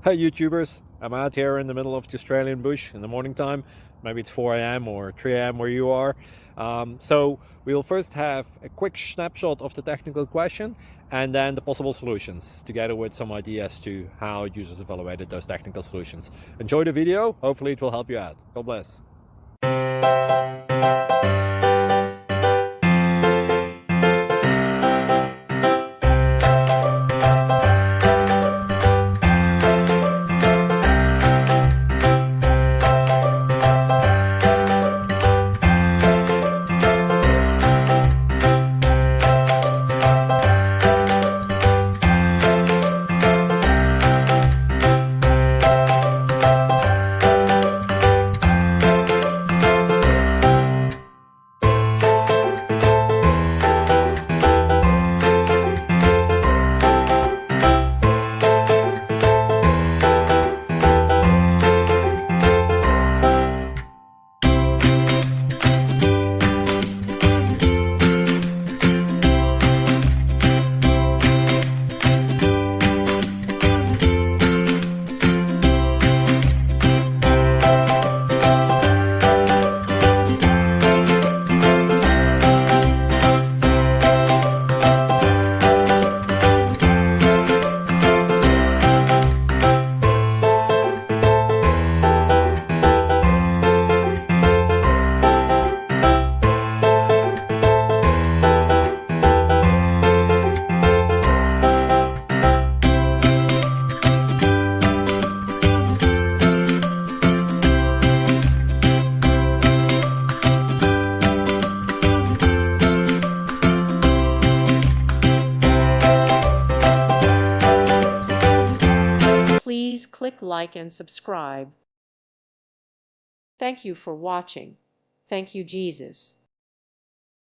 Hey YouTubers, I'm out here in the middle of the Australian bush in the morning time. Maybe it's 4 a.m. or 3 a.m. where you are. So we'll first have a quick snapshot of the technical question and then the possible solutions, together with some ideas to how users evaluated those technical solutions. Enjoy the video, hopefully it will help you out. God bless. Please click like and subscribe. Thank you for watching. Thank you, Jesus.